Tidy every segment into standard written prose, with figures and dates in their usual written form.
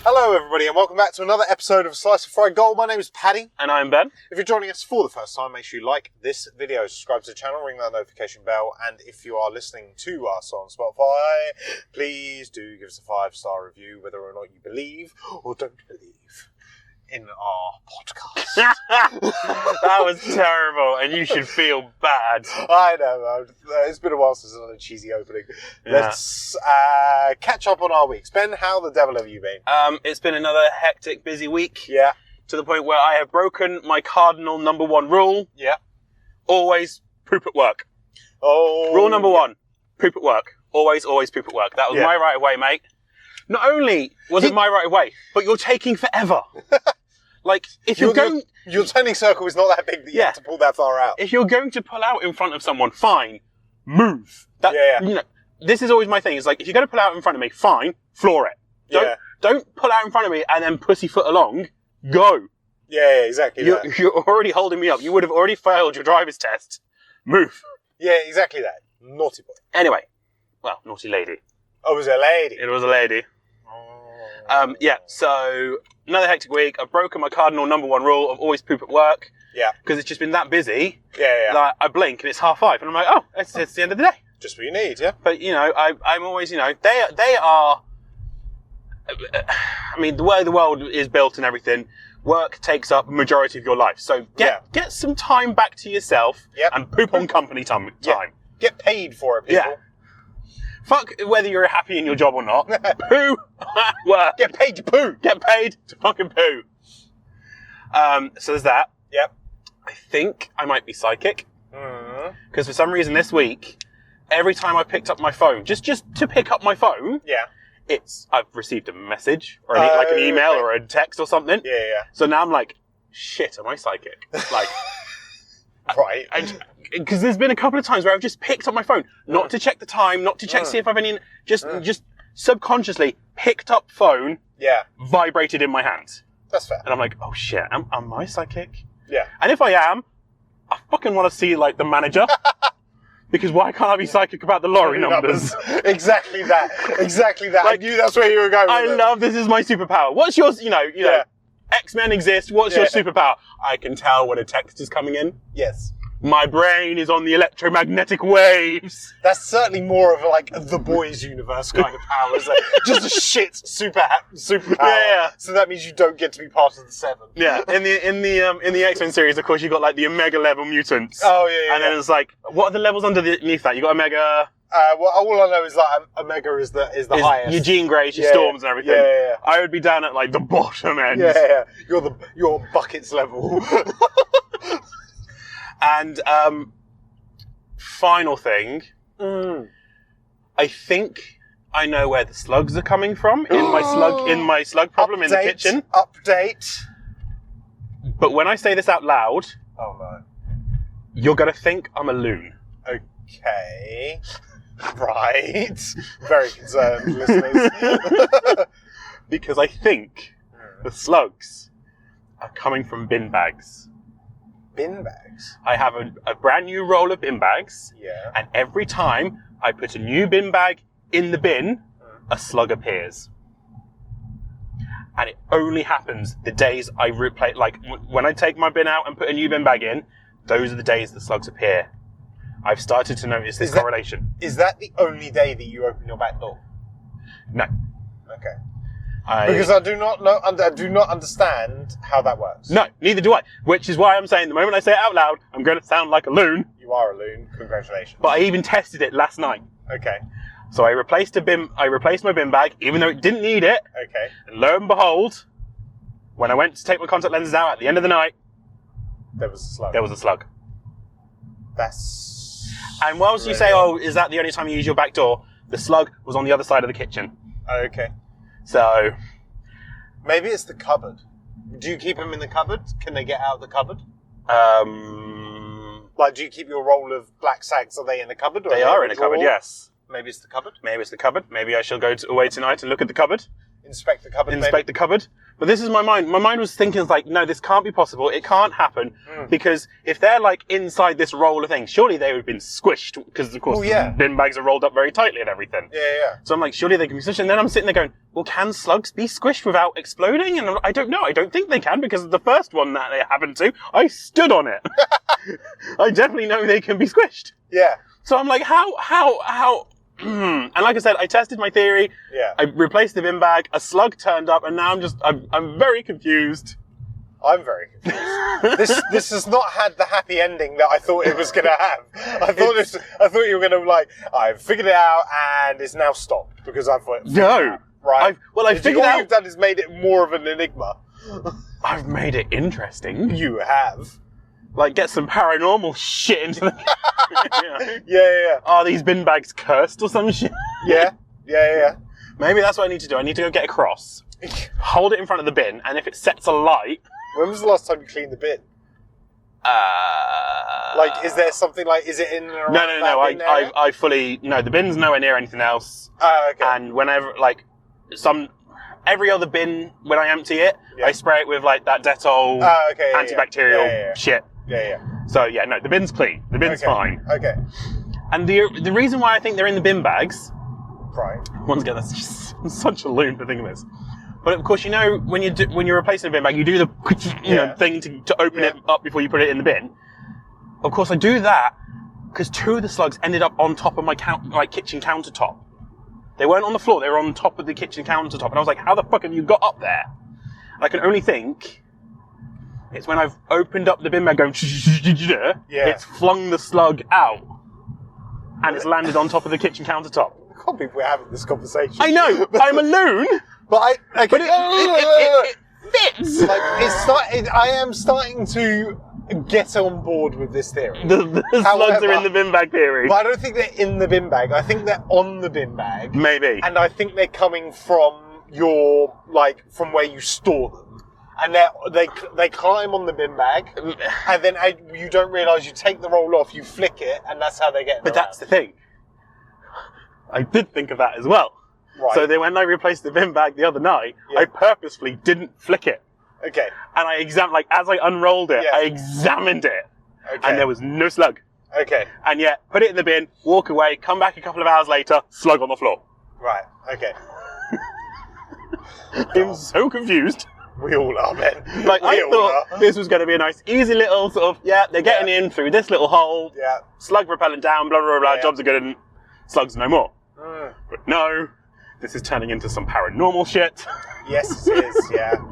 Hello everybody and welcome back to another episode of Slice of Fried Gold. My name is Paddy. And I'm Ben. If you're joining us for the first time, make sure you like this video, subscribe to the channel, ring that notification bell, and if you are listening to us on Spotify, please do give us a 5-star review, whether or not you believe or don't believe in our podcast. That was terrible, and you should feel bad. I know, it's been a while since another cheesy opening. Yeah. Let's catch up on our weeks. Ben, how the devil have you been? It's been another hectic, busy week. Yeah. To the point where I have broken my cardinal number one rule. Yeah. Always poop at work. Oh. Rule number one, poop at work. Always poop at work. That was my right of way, mate. Not only was it my right of way, but you're taking forever. Like, if you're going... Your turning circle is not that big that you have to pull that far out. If you're going to pull out in front of someone, fine. Move. You know, this is always my thing. It's like, if you're going to pull out in front of me, fine. Floor it. Don't pull out in front of me and then pussyfoot along. Go. Yeah, exactly You're already holding me up. You would have already failed your driver's test. Move. Yeah, exactly that. Naughty boy. Anyway. Well, naughty lady. Oh, it was a lady. It was a lady. So another hectic week. I've broken my cardinal number one rule of always poop at work. Yeah. Because it's just been that busy. Yeah. Like, I blink and it's 5:30 and I'm like, oh, it's the end of the day. Just what you need, yeah. But, you know, I'm always, you know, they are, I mean, the way the world is built and everything, work takes up the majority of your life. So get some time back to yourself and poop on company time. Yeah. Get paid for it, people. Yeah. Fuck whether you're happy in your job or not. Poo at work. Get paid to poo. Get paid to fucking poo. So there's that. Yep. I think I might be psychic. Because for some reason this week, every time I picked up my phone, just to pick up my phone, I've received a message or like an email or a text or something. Yeah. So now I'm like, shit, am I psychic? Like, right. Because there's been a couple of times where I've just picked up my phone, not to check the time, not to check see if I've any, just subconsciously picked up phone, vibrated in my hand. That's fair. And I'm like, oh shit, am I psychic? Yeah. And if I am, I fucking want to see like the manager. Because why can't I be psychic about the lorry numbers? Exactly that. Like, I knew that's where you were going with love this is my superpower. What's yours? You know, X-Men exist. What's your superpower? I can tell when a text is coming in. Yes. My brain is on the electromagnetic waves. That's certainly more of like the boys universe kind of power. It's like just a shit superpower. Yeah. So that means you don't get to be part of the 7. Yeah. In the X-Men series, of course, you got like the Omega level mutants. Oh yeah. And then it's like, what are the levels underneath that? You got Omega. Well, all I know is like Omega is the highest. Your Jean Greys, your Storms, and everything. Yeah. I would be down at like the bottom end. Yeah. You're buckets level. And final thing, I think I know where the slugs are coming from in my slug problem in the kitchen. Update. But when I say this out loud, oh no, you're gonna think I'm a loon. Okay, right. Very concerned, listeners. Because I think the slugs are coming from bin bags. Bin bags? I have a brand new roll of bin bags. Yeah. And every time I put a new bin bag in the bin, a slug appears. And it only happens the days I replace, like when I take my bin out and put a new bin bag in, those are the days the slugs appear. I've started to notice this correlation. Is that the only day that you open your back door? No. Okay. Because I do not understand how that works. No, neither do I. Which is why I'm saying the moment I say it out loud, I'm going to sound like a loon. You are a loon. Congratulations. But I even tested it last night. Okay. So I replaced my bin bag, even though it didn't need it. Okay. And lo and behold, when I went to take my contact lenses out at the end of the night, there was a slug. That's... And whilst you say, oh, is that the only time you use your back door? The slug was on the other side of the kitchen. Okay. So... Maybe it's the cupboard. Do you keep them in the cupboard? Can they get out of the cupboard? Like, do you keep your roll of black sags? Are they in the cupboard? Or they are in a cupboard, yes. Maybe it's the cupboard. Maybe it's the cupboard. Maybe I shall go away tonight and look at the cupboard. Inspect the cupboard. Inspect the cupboard. But this is my mind. My mind was thinking, like, no, this can't be possible. It can't happen. Because if they're, like, inside this roll of things, surely they would have been squished. Because, of course, the bin bags are rolled up very tightly and everything. Yeah. So I'm like, surely they can be squished. And then I'm sitting there going, well, can slugs be squished without exploding? And I don't know. I don't think they can, because the first one that they happened to, I stood on it. I definitely know they can be squished. Yeah. So I'm like, how? And like I said, I tested my theory. Yeah. I replaced the bin bag. A slug turned up, and now I'm very confused. I'm very confused. This has not had the happy ending that I thought it was going to have. I thought you were going to like, I've figured it out and it's now stopped because I've No. Right. I've figured all out. you've done is made it more of an enigma. I've made it interesting. You have. Like, get some paranormal shit into the... Yeah. Are these bin bags cursed or some shit? Yeah. Maybe that's what I need to do. I need to go get a cross, hold it in front of the bin, and if it sets a light... When was the last time you cleaned the bin? Like, is there something like, is it in and around No. I fully... No, the bin's nowhere near anything else. Okay. And whenever, like, every other bin, when I empty it, I spray it with, like, that Dettol antibacterial shit. Yeah. So, yeah, no, the bin's clean. The bin's fine. Okay. And the reason why I think they're in the bin bags... Right. Once again, that's just such a loon for thinking this. But, of course, you know, when you're replacing a bin bag, you do the thing to open it up before you put it in the bin. Of course, I do that because 2 of the slugs ended up on top of my kitchen countertop. They weren't on the floor, they were on top of the kitchen countertop. And I was like, how the fuck have you got up there? And I can only think... It's when I've opened up the bin bag going, it's flung the slug out, and it's landed on top of the kitchen countertop. I can't believe we're having this conversation. I know, I'm a loon, but it fits. Like, I am starting to get on board with this theory. The slugs are in the bin bag theory. But I don't think they're in the bin bag. I think they're on the bin bag. Maybe. And I think they're coming from from where you store them. And they climb on the bin bag, and then you don't realise you take the roll off, you flick it, and that's how they get. But that's the thing. I did think of that as well. Right. So then when I replaced the bin bag the other night, I purposefully didn't flick it. Okay. And I as I unrolled it, I examined it, and there was no slug. Okay. And yet, put it in the bin, walk away, come back a couple of hours later, slug on the floor. Right. Okay. I'm so confused. We all are, man. Like, I thought this was going to be a nice, easy little sort of, they're getting in through this little hole. Yeah. Slug repellent down, blah, blah, blah, jobs are good, and slugs no more. But no, this is turning into some paranormal shit. Yes, it is, yeah.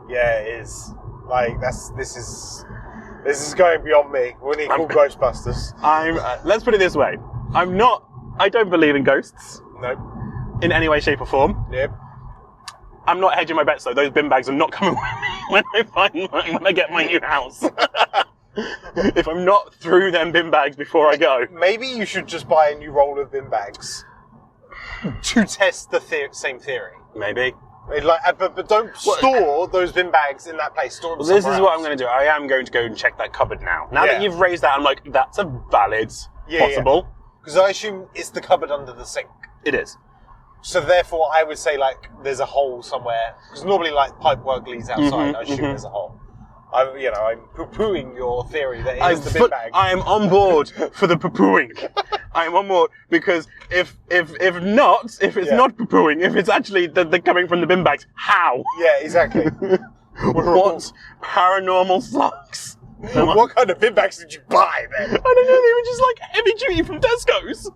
Yeah, it is. Like, this is going beyond me. We need to call Ghostbusters. Let's put it this way. I don't believe in ghosts. Nope. In any way, shape, or form. Yep. I'm not hedging my bets though. Those bin bags are not coming with me when I get my new house. If I'm not through them bin bags before I go. Maybe you should just buy a new roll of bin bags to test the same theory. Maybe. But don't store those bin bags in that place. Store them this is somewhere what else. I'm going to do. I am going to go and check that cupboard now. Now that you've raised that, I'm like, that's a valid possible. Because I assume it's the cupboard under the sink. It is. So therefore, I would say there's a hole somewhere. Because normally pipework leads outside. I assume there's a hole. I'm poo-pooing your theory that it is the bin bag. I am on board for the poo-pooing. I am on board because if it's not poo-pooing, if it's actually they're coming from the bin bags, how? Yeah, exactly. What paranormal slugs? What kind of bin bags did you buy then? I don't know. They were just like heavy duty from Tesco's.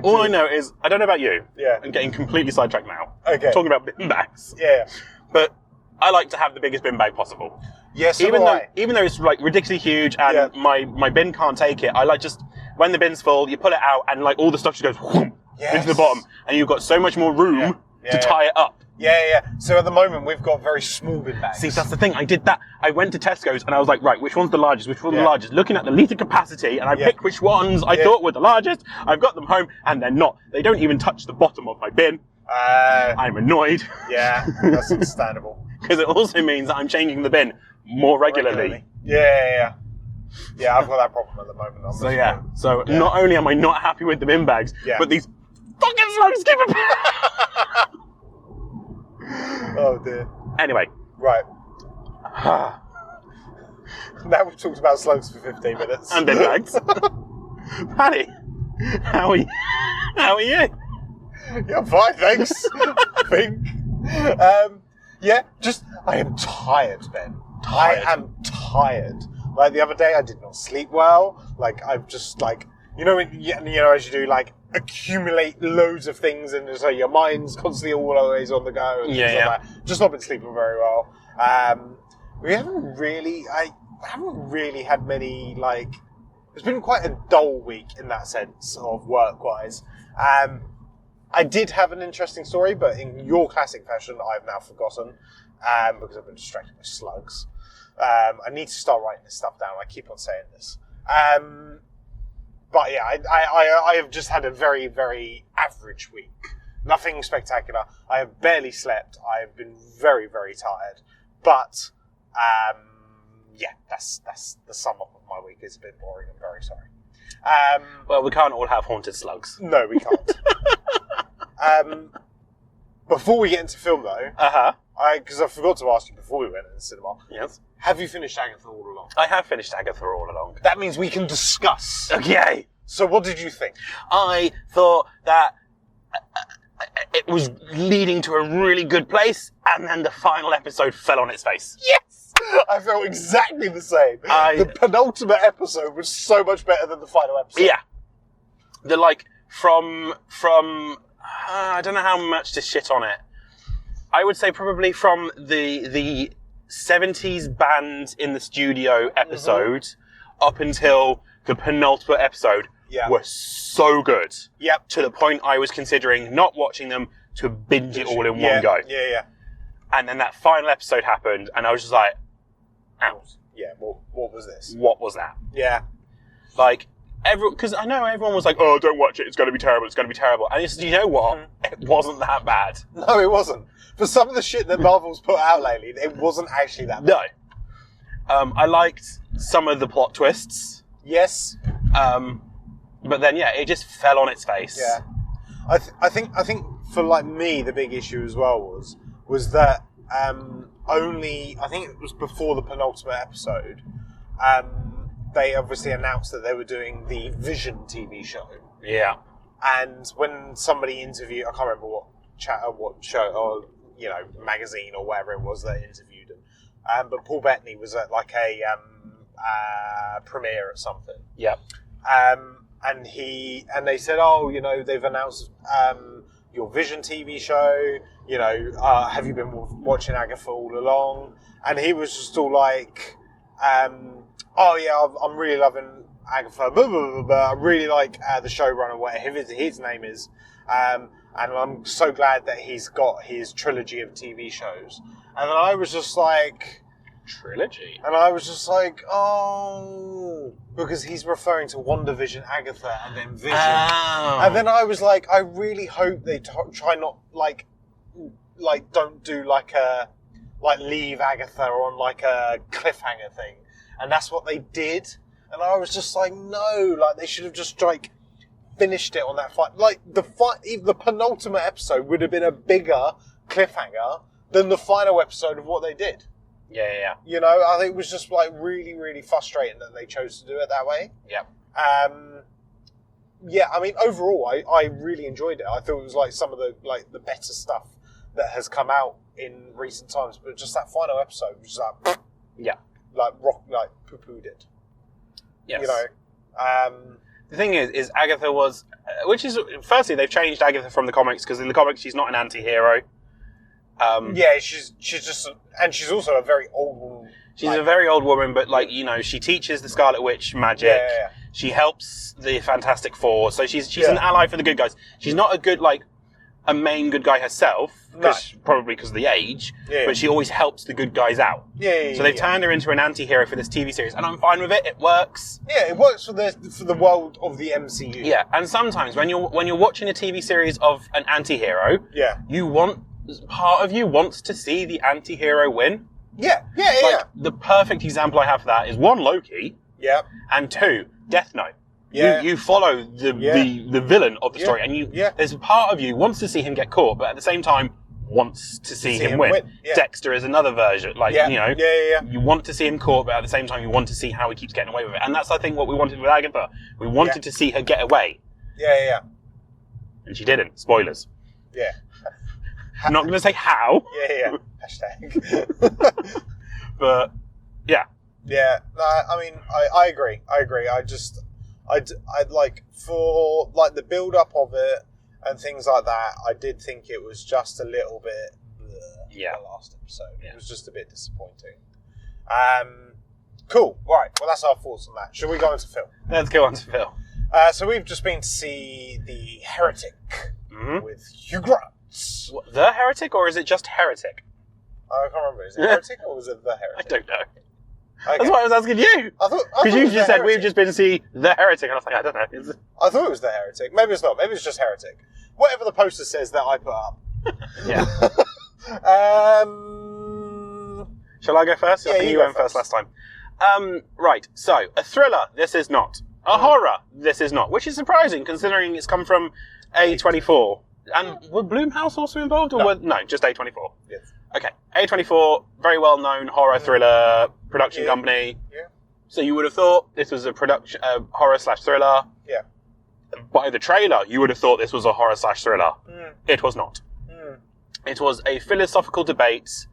All I know is, I don't know about you. Yeah. I'm getting completely sidetracked now. Okay. Talking about bin bags. Yeah. But I like to have the biggest bin bag possible. Yes, even though it's like ridiculously huge and my bin can't take it, I like just, when the bin's full, you pull it out and like all the stuff just goes whoom, into the bottom. And you've got so much more room to tie it up. Yeah. So at the moment, we've got very small bin bags. See, that's the thing. I did that. I went to Tesco's and I was like, right, which one's the largest? Which one's the largest? Looking at the litre capacity, and I picked which ones I thought were the largest. I've got them home, and they're not. They don't even touch the bottom of my bin. I'm annoyed. Yeah, that's understandable. Because it also means that I'm changing the bin more regularly. Yeah, I've got that problem at the moment. So not only am I not happy with the bin bags, but these fucking slugs keep Oh dear. Anyway. Right. Now we've talked about slugs for 15 minutes. And bin bags. Paddy, how are you? How are you? Yeah, I'm fine, thanks. I think. I am tired, Ben. Tired? I am tired. Like the other day, I did not sleep well. Like I've just like as you do, like accumulate loads of things, and so your mind's constantly always on the go. And things like that. Just not been sleeping very well. I haven't really had many like. It's been quite a dull week in that sense of work-wise. I did have an interesting story, but in your classic fashion, I've now forgotten because I've been distracted by slugs. I need to start writing this stuff down. I keep on saying this. But yeah, I have just had a very, very average week. Nothing spectacular. I have barely slept. I have been very, very tired. But that's the sum up of my week. It's a bit boring. I'm very sorry. Well, we can't all have haunted slugs. No, we can't. Before we get into film, though, because I forgot to ask you before we went into the cinema. Yes. Have you finished Agatha All Along? I have finished Agatha All Along. That means we can discuss. Okay. So, what did you think? I thought that it was leading to a really good place, and then the final episode fell on its face. Yes! I felt exactly the same. The penultimate episode was so much better than the final episode. Yeah. From I don't know how much to shit on it. I would say probably from the 70s band in the studio episode up until the penultimate episode were so good. Yep. To the point I was considering not watching them to binge it all in one go. Yeah. And then that final episode happened, and I was just like, out. Yeah, what was this? What was that? Yeah. Like, because I know everyone was like, oh, don't watch it, it's going to be terrible, it's going to be terrible. And you know what? It wasn't that bad. No, it wasn't. For some of the shit that Marvel's put out lately, it wasn't actually that bad. No. I liked some of the plot twists. Yes. But then, it just fell on its face. Yeah. I think for like me, the big issue as well was that I think it was before the penultimate episode, they obviously announced that they were doing the Vision TV show. Yeah. And when somebody interviewed, I can't remember what show, or magazine or whatever it was that interviewed him, but Paul Bettany was at like a premiere at something. Yeah. And they said, they've announced your Vision TV show. Have you been watching Agatha All Along? And he was just all like, I'm really loving Agatha. Blah, blah, blah, blah. I really like the showrunner, whatever his name is. And I'm so glad that he's got his trilogy of TV shows. And then I was just like... Trilogy? And I was just like, because he's referring to WandaVision, Agatha, and then Vision. Oh. And then I was like, I really hope they try not, don't do leave Agatha on like a cliffhanger thing. And that's what they did. And I was just like, no, they should have just finished it on that fight. The penultimate episode would have been a bigger cliffhanger than the final episode of what they did. Yeah. I think it was just really, really frustrating that they chose to do it that way. Yeah. I mean, overall, I really enjoyed it. I thought it was some of the better stuff that has come out in recent times. But just that final episode was just poo-pooed it. Yes. The thing is Agatha was, firstly, they've changed Agatha from the comics, because in the comics she's not an anti-hero. She's just, and she's also a very old woman. She's a very old woman, but she teaches the Scarlet Witch magic. Yeah. She helps the Fantastic Four, so she's an ally for the good guys. She's not a good a main good guy herself, probably because of the age. Yeah. But she always helps the good guys out. Yeah. So they've turned her into an anti-hero for this TV series, and I'm fine with it. It works. Yeah, it works for the world of the MCU. Yeah, and sometimes when you're watching a TV series of an anti-hero, part of you wants to see the anti-hero win. Yeah. The perfect example I have for that is 1, Loki. Yeah. And 2, Death Note. Yeah. You follow the villain of the story, and there's a part of you wants to see him get caught, but at the same time wants to see him win. Yeah. Dexter is another version. Like, Yeah. you know, you want to see him caught, but at the same time, you want to see how he keeps getting away with it. And that's, I think, what we wanted with Agatha. We wanted to see her get away. Yeah. And she didn't. Spoilers. Yeah. I'm not going to say how. Yeah. Hashtag. But, yeah. Yeah. No, I mean, I agree. I'd like, for, like, the build-up of it and things like that, I did think it was just a little bit the last episode. Yeah. It was just a bit disappointing. Cool. Right. Well, that's our thoughts on that. Shall we go into Phil? Let's go on to Phil. So we've just been to see The Heretic with Hugh Grant. What, The Heretic, or is it just Heretic? I can't remember. Is it Heretic or was it The I Heretic? don't know. Okay. That's why I was asking you. Because you just said we've just been to see The Heretic, and I was like, I don't know. I thought it was The Heretic. Maybe it's not. Maybe it's just Heretic. Whatever the poster says that I put up. Yeah. Um, Shall I go first? Yeah, I think you went first last time. Right, so, a thriller, this is not. A horror, this is not. Which is surprising, considering it's come from A24. And were Blumhouse also involved? Or no, just A24. Yes. Okay, A24, very well-known horror thriller production company. Yeah. So you would have thought this was a production horror/thriller. Yeah. By the trailer, you would have thought this was a horror/thriller. It was not. It was a philosophical debate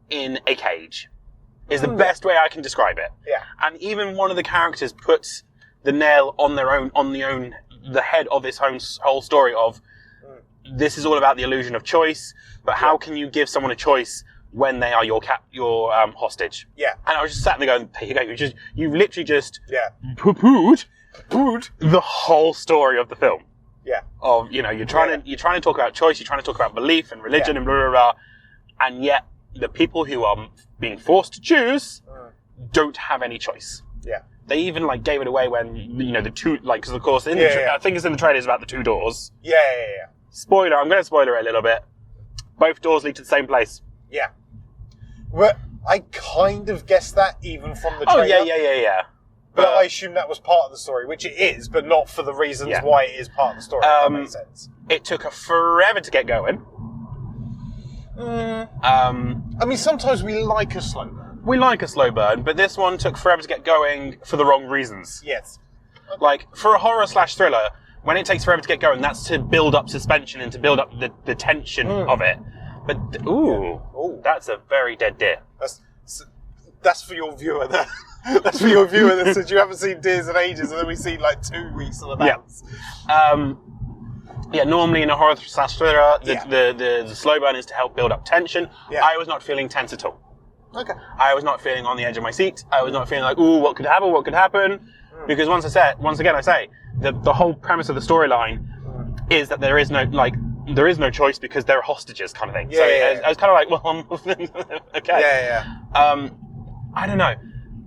in a cage. Is the best way I can describe it. Yeah. And even one of the characters puts the nail on the head of this whole story of this is all about the illusion of choice, but how can you give someone a choice when they are your hostage? Yeah. And I was just sat there going, there you go, you've literally just poo-pooed the whole story of the film. Yeah. Of, you know, you're trying to talk about choice, you're trying to talk about belief and religion and blah, blah, blah, and yet the people who are being forced to choose don't have any choice. Yeah. They even, like, gave it away when, you know, the two, like, because of course, I think it's in the trailers about the two doors. Yeah. Spoiler, I'm going to spoiler it a little bit. Both doors lead to the same place. Yeah. Well, I kind of guessed that even from the trailer. Oh, yeah. But I assume that was part of the story, which it is, but not for the reasons why it is part of the story, if that makes sense. It took forever to get going. I mean, sometimes we like a slow burn. We like a slow burn, but this one took forever to get going for the wrong reasons. Yes. Like, for a horror/thriller, when it takes forever to get going, that's to build up suspension and to build up the tension of it. But, that's a very dead deer. That's for your viewer there. That's for your viewer that says you haven't seen deers in ages, and then we see like 2 weeks of the bounce. Normally in a horror/thriller, the slow burn is to help build up tension. Yeah. I was not feeling tense at all. Okay. I was not feeling on the edge of my seat. I was not feeling like, ooh, what could happen? Because once again, I say, the whole premise of the storyline is that there is no choice because they're hostages kind of thing. I was kind of like, well, okay. Yeah. I don't know.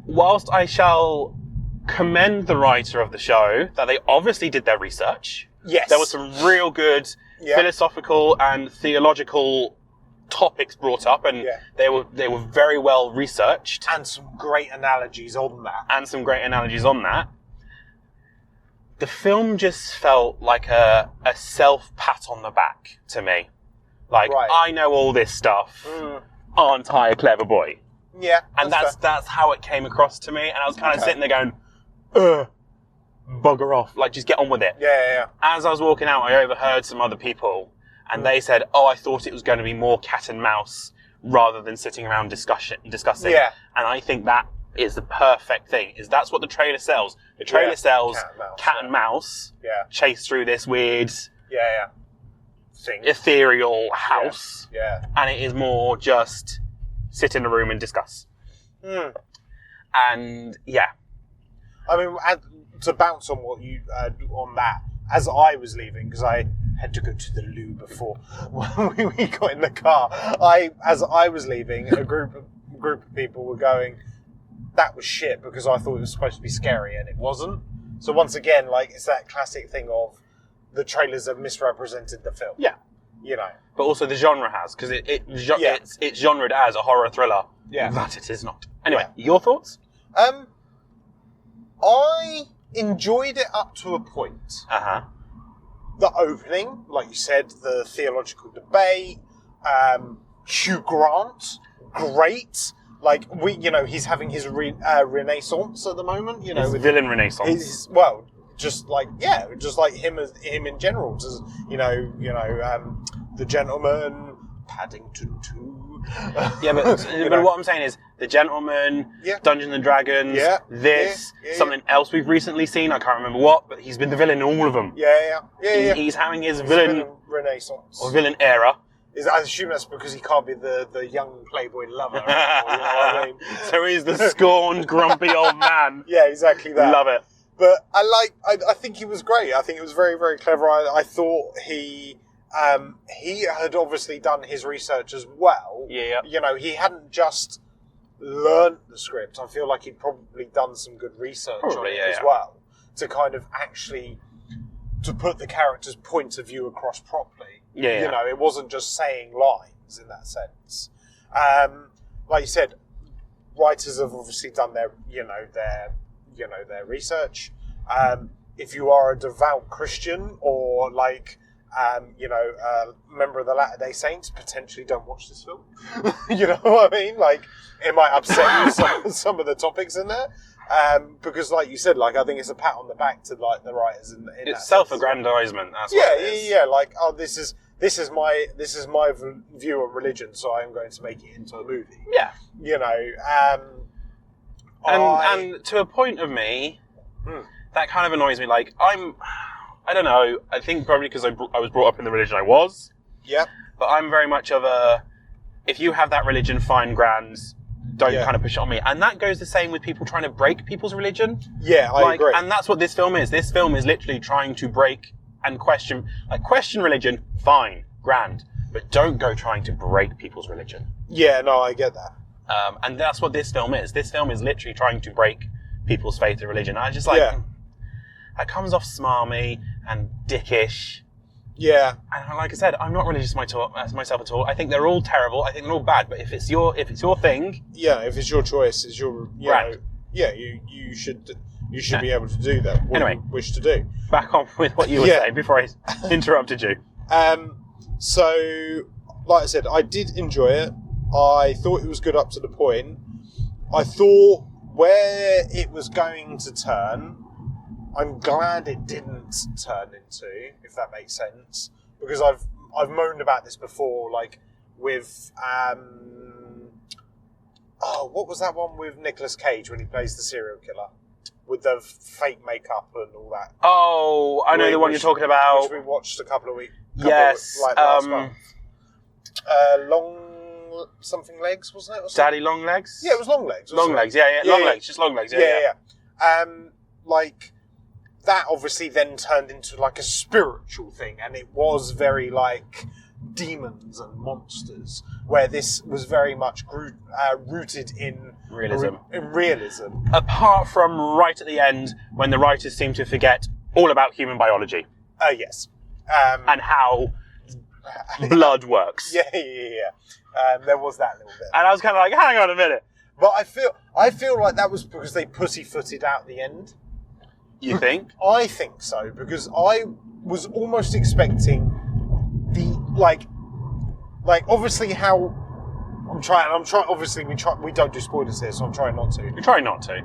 Whilst I shall commend the writer of the show, that they obviously did their research. Yes. There was some real good philosophical and theological topics brought up, and they were very well researched. And some great analogies on that. The film just felt like a self-pat on the back to me. Like, I know all this stuff. Aren't I a clever boy? Yeah. And that's how it came across to me. And I was kind of sitting there going, bugger off. Like, just get on with it. Yeah. As I was walking out, I overheard some other people, and they said, I thought it was going to be more cat and mouse rather than sitting around discussing. Yeah. And I think that is the perfect thing. That's what the trailer sells. The trailer sells cat and mouse chase through this weird thing. Ethereal house. Yeah. And it is more just sit in a room and discuss. And I mean, to bounce on what you on that, as I was leaving, because I had to go to the loo before when we got in the car. As I was leaving, a group of people were going, "That was shit," because I thought it was supposed to be scary and it wasn't. So once again, like, it's that classic thing of the trailers have misrepresented the film. Yeah. You know. But also the genre has, because it's genred as a horror thriller. Yeah. That it is not. Anyway, your thoughts? I enjoyed it up to a point. Uh-huh. The opening, like you said, the theological debate, Hugh Grant, great. Like he's having his renaissance at the moment. His with villain renaissance. Just like him in general. Just, the Gentleman, Paddington 2. Yeah, but what I'm saying is The Gentleman, Dungeons and Dragons, something else we've recently seen. I can't remember what, but he's been the villain in all of them. He's having his villain renaissance or villain era. I assume that's because he can't be the young playboy lover anymore, you know what I mean? So he's the scorned, grumpy old man. Yeah, exactly that. Love it. But I think he was great. I think it was very, very clever. I thought he had obviously done his research as well. Yeah. He hadn't just learnt the script. I feel like he'd probably done some good research on it as well to kind of actually to put the character's point of view across properly. Yeah. It wasn't just saying lines in that sense. Like you said, writers have obviously done their research. If you are a devout Christian or a member of the Latter-day Saints, potentially don't watch this film. You know what I mean? Like, it might upset you some of the topics in there. Because, like you said, I think it's a pat on the back to the writers in it's self-aggrandizement. That's what it is. Yeah. Like, this is my view on religion, so I am going to make it into a movie. Yeah. And to a point of me, that kind of annoys me. Like, I don't know. I think probably because I was brought up in the religion I was. Yeah. But I'm very much of if you have that religion, fine, grand. Don't kind of push it on me. And that goes the same with people trying to break people's religion. Yeah, I agree. And that's what this film is. This film is literally trying to break and question religion, fine, grand. But don't go trying to break people's religion. Yeah, no, I get that. And that's what this film is. This film is literally trying to break people's faith in religion. I just that comes off smarmy and dickish. Yeah. And like I said, I'm not religious myself at all. I think they're all terrible. I think they're all bad. But if it's your thing, if it's your choice, it's your you should be able to do that. What you wish to do. Back on with what you were saying before I interrupted you. So, like I said, I did enjoy it. I thought it was good up to the point. I thought where it was going to turn, I'm glad it didn't turn into, if that makes sense, because I've moaned about this before, like with what was that one with Nicolas Cage when he plays the serial killer with the fake makeup and all that? Oh, I know the one you're talking about. Which we watched a couple of weeks. Yes, last month. Long something legs, wasn't it? Daddy Long Legs. Yeah, it was Long Legs. Long Legs. Yeah. Long Legs. Just Long Legs. Yeah. Like that obviously then turned into like a spiritual thing, and it was very like demons and monsters, where this was very much rooted in realism. Apart from right at the end, when the writers seem to forget all about human biology. Yes. And how blood works. Yeah. There was that little bit. And I was kind of like, hang on a minute. But I feel like that was because they pussyfooted out the end. You think? I think so, because I was almost expecting the like obviously how I'm trying obviously we don't do spoilers here, so I'm trying not to. We're trying not to.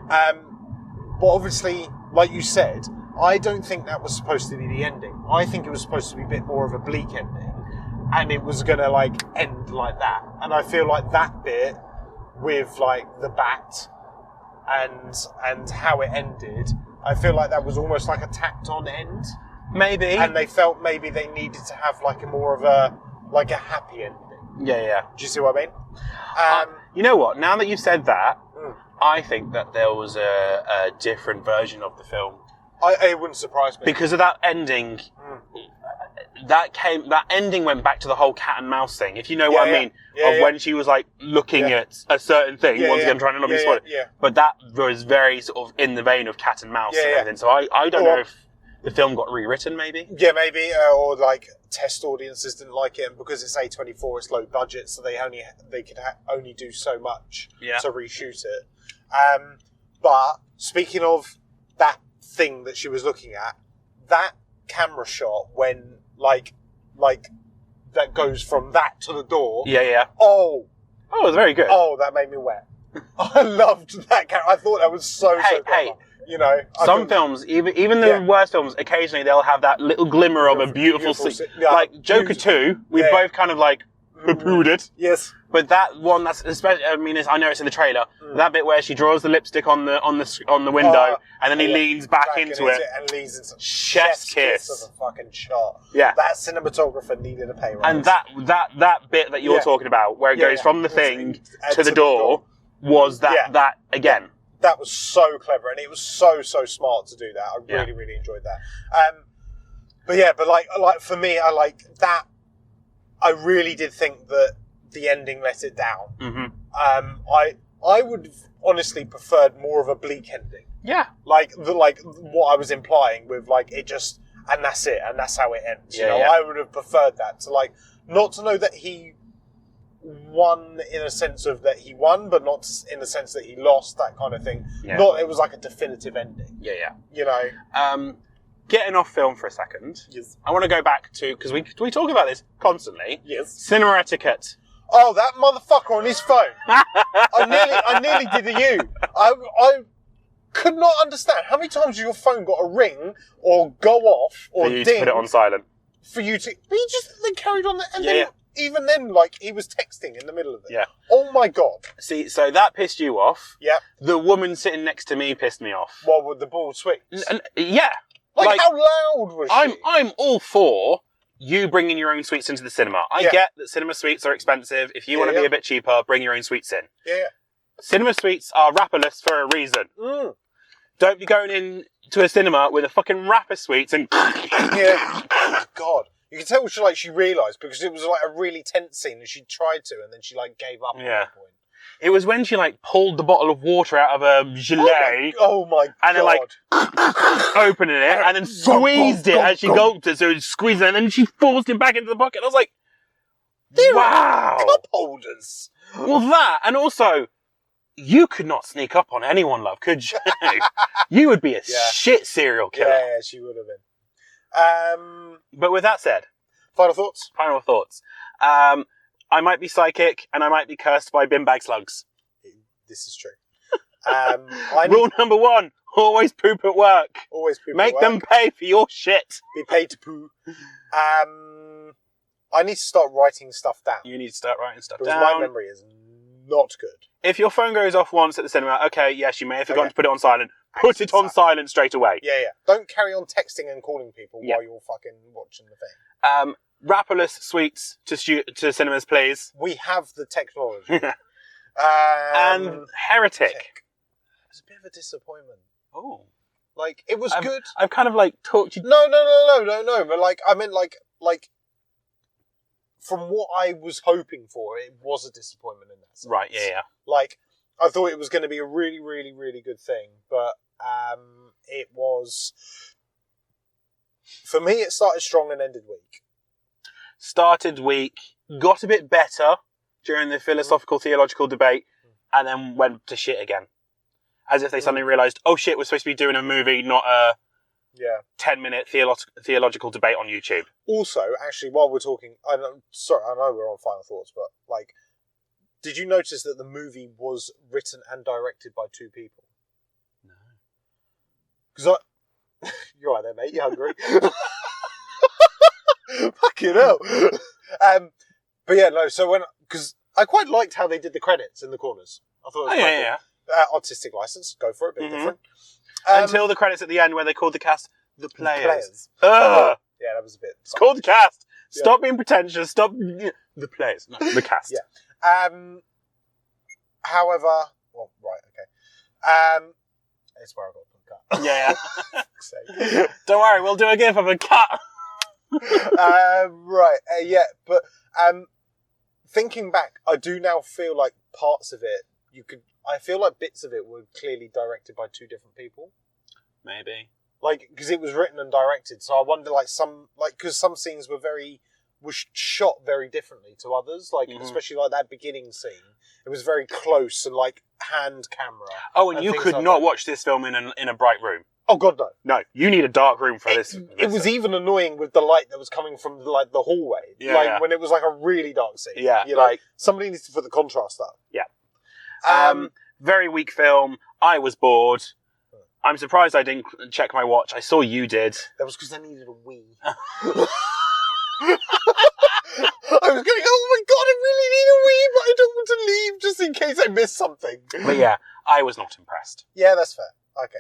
But obviously, like you said, I don't think that was supposed to be the ending. I think it was supposed to be a bit more of a bleak ending, and it was gonna like end like that. And I feel like that bit with like the bat and how it ended, I feel like that was almost like a tacked on end. Maybe. And they felt maybe they needed to have like a more of a happy ending. Yeah. Do you see what I mean? You know what? Now that you've said that, I think that there was a different version of the film. It wouldn't surprise me. Because of that ending, that ending went back to the whole cat and mouse thing, if you know what I mean. When she was like looking at a certain thing, once again trying to not be spoiled. But that was very sort of in the vein of cat and mouse and everything. So I don't know if the film got rewritten, maybe. Yeah, maybe, or like test audiences didn't like it, and because it's A24, it's low budget, so they could only do so much to reshoot it. But speaking of that thing that she was looking at, that camera shot when like that goes from that to the door. Yeah. Oh, it was very good. oh, that made me wet. I loved that character. I thought that was so clever. You know, some films, even the worst films, occasionally they'll have that little glimmer of a beautiful scene. Like Joker 2, we both kind of like poo-pooed it. Yes. But that one, that's especially. I mean, I know it's in the trailer. That bit where she draws the lipstick on the window, and then he leans back into it, and leans into chef's kiss of a fucking shot. Yeah, that cinematographer needed a pay rise. And that bit that you're talking about, where it goes from the thing to the door, was that again. That was so clever, and it was so smart to do that. I really enjoyed that. But like for me, I like that. I really did think that the ending let it down. Mm-hmm. I would have honestly preferred more of a bleak ending. Yeah, like what I was implying with like it just and that's it, and that's how it ends. You know, I would have preferred that to like not to know that he won in a sense of that he won, but not in the sense that he lost, that kind of thing. Yeah. Not it was like a definitive ending. Yeah. You know. Getting off film for a second. Yes. I want to go back to because we talk about this constantly. Yes. Cinema etiquette. Oh, that motherfucker on his phone! I nearly did a you. I could not understand how many times your phone got a ring or go off or ding. To put it on silent. For you to, but he just then carried on, and then even then, like he was texting in the middle of it. Yeah. Oh my god. See, so that pissed you off. Yeah. The woman sitting next to me pissed me off. Well, with the ball sweets. Yeah. Like how loud was she? I'm all for you bringing your own sweets into the cinema. I get that cinema sweets are expensive. If you want to be a bit cheaper, bring your own sweets in. Yeah. Cinema sweets are wrapperless for a reason. Don't be going in to a cinema with a fucking wrapper sweets and... Yeah. Oh my god. You can tell she realised because it was like a really tense scene and she tried to and then she like gave up at that point. It was when she like pulled the bottle of water out of a gelée. Oh my god. And then like opening it and then squeezed it as she gulped it. So it squeezed it and then she forced it back into the bucket. I was like, wow. Cup holders. Well, that and also, you could not sneak up on anyone, love, could you? You would be a shit serial killer. Yeah, she would have been. But with that said, final thoughts. I might be psychic and I might be cursed by bin bag slugs. This is true. Rule number 1, always poop at work. Always poop Make at work. them pay for your shit. Be paid to poo. I need to start writing stuff down. You need to start writing stuff down. Because my memory is not good. If your phone goes off once at the cinema, okay, yes, you may have forgotten to put it on silent. Put it on silent straight away. Yeah. Don't carry on texting and calling people while you're fucking watching the thing. Wrapperless sweets to cinemas, please. We have the technology. And Heretic. It was a bit of a disappointment. Oh. Like, it was good. I've kind of like talked you... No. But like, I meant like, from what I was hoping for, it was a disappointment in that sense. Right, yeah. Like, I thought it was going to be a really, really, really good thing, but it was... For me, it started strong and ended weak. Started weak, got a bit better during the philosophical, theological debate, and then went to shit again. As if they suddenly realised, oh shit, we're supposed to be doing a movie, not a 10-minute theological debate on YouTube. Also, actually, while we're talking, I know we're on final thoughts, but like, did you notice that the movie was written and directed by 2 people? No. Because you're right there, mate. You hungry? Fucking hell. But yeah, no. So because I quite liked how they did the credits in the corners. I thought it was quite cool. Artistic license, go for it. Bit different. Until the credits at the end, where they called the cast the players. Yeah, that was a bit. It's called the cast. Stop being pretentious. Stop the players. No, the cast. Yeah. However, well, right, okay. It's where I got the cut. Yeah. Don't worry, we'll do a gif of a cut. Right. But thinking back, I do now feel like parts of it I feel like bits of it were clearly directed by 2 different people. Maybe. Like, because it was written and directed, so I wonder, like, because some scenes were very was shot very differently to others. Like, especially like that beginning scene. It was very close and like hand camera. Oh, and you could like not that. watch this film in a bright room. Oh God, no. No, you need a dark room for this. It was even annoying with the light that was coming from like the hallway. Yeah, like yeah. when it was like a really dark scene. Yeah, you know, like somebody needs to put the contrast up. Yeah. Very weak film. I was bored. I'm surprised I didn't check my watch. I saw you did. That was because I needed a wee. I was going, oh my God, I really need a wee, but I don't want to leave just in case I miss something. But yeah, I was not impressed. Yeah, that's fair. Okay,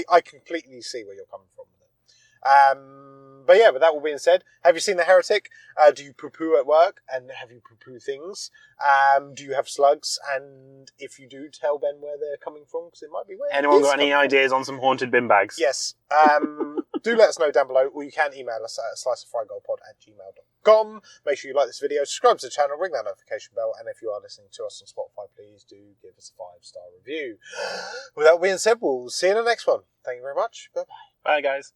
I completely see where you're coming from with it. But yeah, with that all being said, have you seen The Heretic? Do you poo-poo at work? And have you poo-poo things? Do you have slugs? And if you do, tell Ben where they're coming from, because it might be where Anyone he's got any coming from. ideas on some haunted bin bags? Yes. Do let us know down below, or you can email us at sliceoffriedgoldpod@gmail.com. Make sure you like this video, subscribe to the channel, ring that notification bell, and if you are listening to us on Spotify, please do give us a 5-star review. With that being said, we'll see you in the next one. Thank you very much. Bye-bye. Bye, guys.